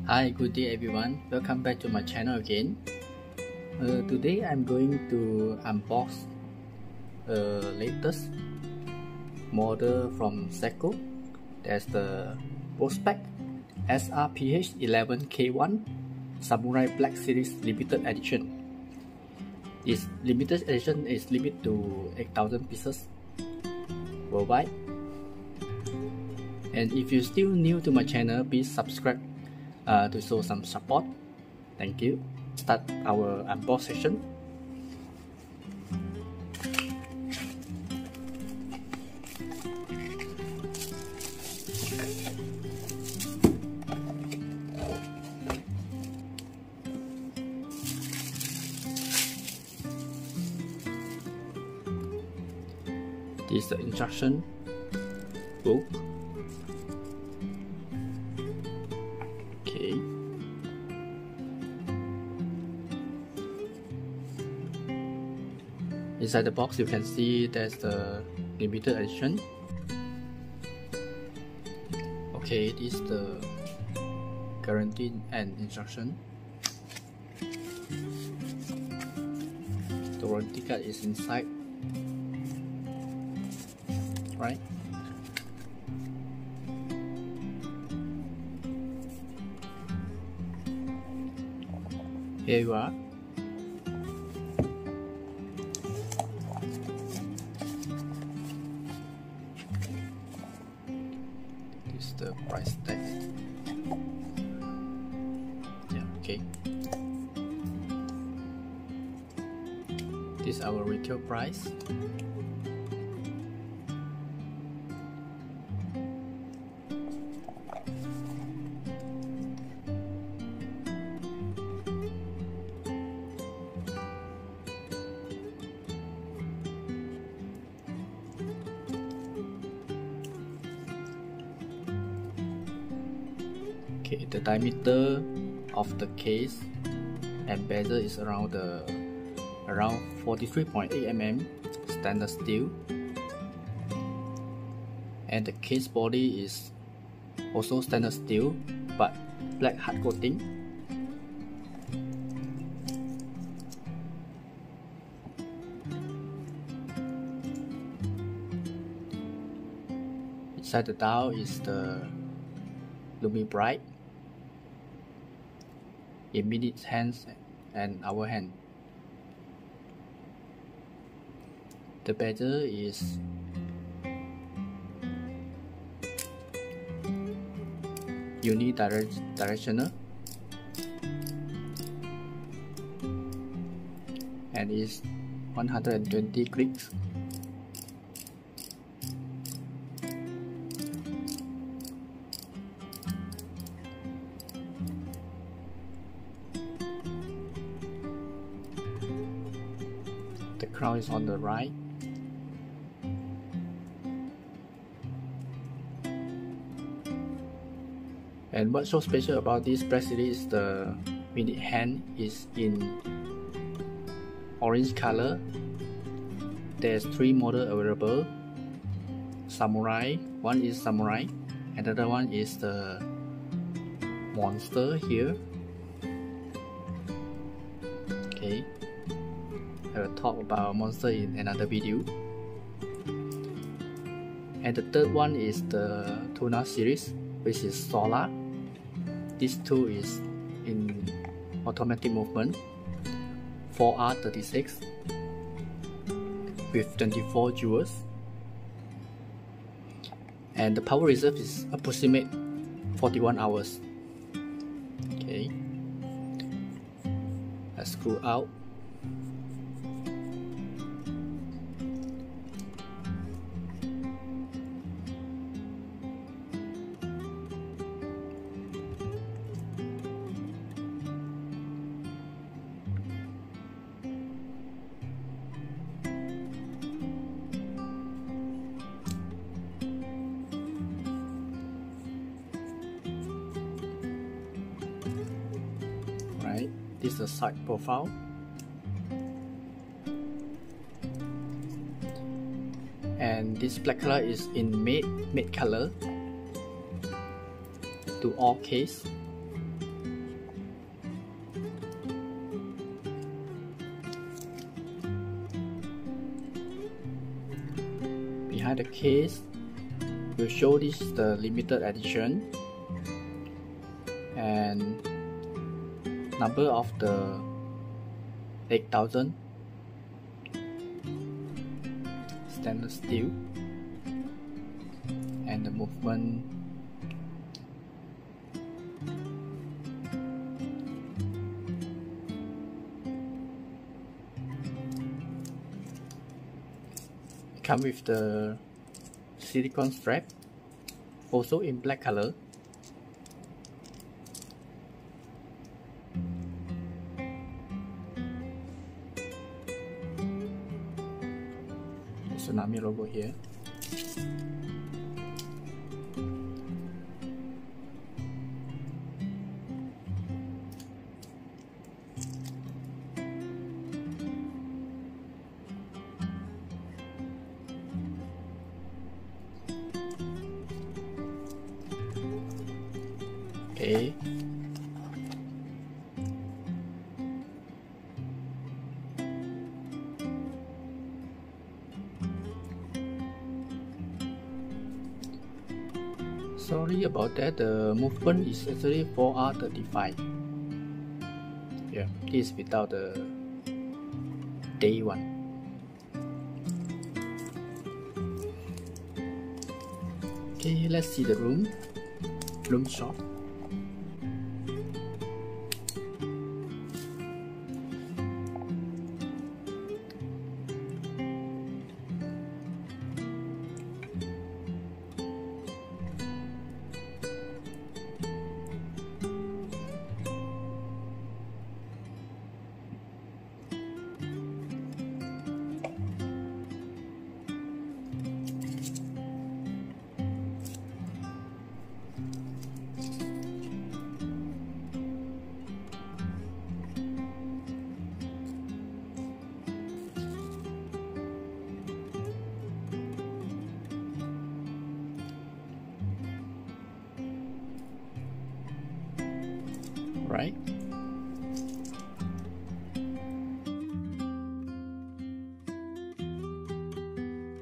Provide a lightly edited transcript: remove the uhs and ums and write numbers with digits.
Hi, good day everyone. Welcome back to my channel again. Today I'm going to unbox the latest model from Seiko. That's the Prospex SRPH11K1 Samurai Black Series Limited Edition. This limited edition is limited to 8,000 pieces worldwide. And if you're still new to my channel, please subscribe to show some support. Thank you. Start our unbox session. This is the instruction book. Okay. Inside the box you can see there's the limited edition. Okay, this is the guarantee and instruction. The warranty card is inside. Right. Here you are. This is the price tag. Yeah, okay. This is our retail price. Okay, the diameter of the case and bezel is around 43.8 mm stainless steel, and the case body is also stainless steel but black hard coating. Inside the dial is the Lumibrite in minutes hands and hour hand. The bezel is unidirectional and is 120 clicks. The crown is on the right. And what's so special about this bracelet is the minute hand is in orange color. There's 3 models available. Samurai, one is Samurai, another one is the Monster here. Okay, I will talk about Monster in another video. And the third one is the Tuna series, which is Solar. This two is in automatic movement, 4R36 with 24 jewels, and the power reserve is approximate 41 hours. Okay, let's screw out. Right, this is the side profile. And this black color is in matte color to all case. the case will show this is the limited edition, and number of the 8000 stainless steel, and the movement come with the silicone strap, also in black color. Tsunami logo here. Okay. Sorry about that, the movement is actually 4R35. Yeah, this is without the day one. Okay, let's see the room shot. Right.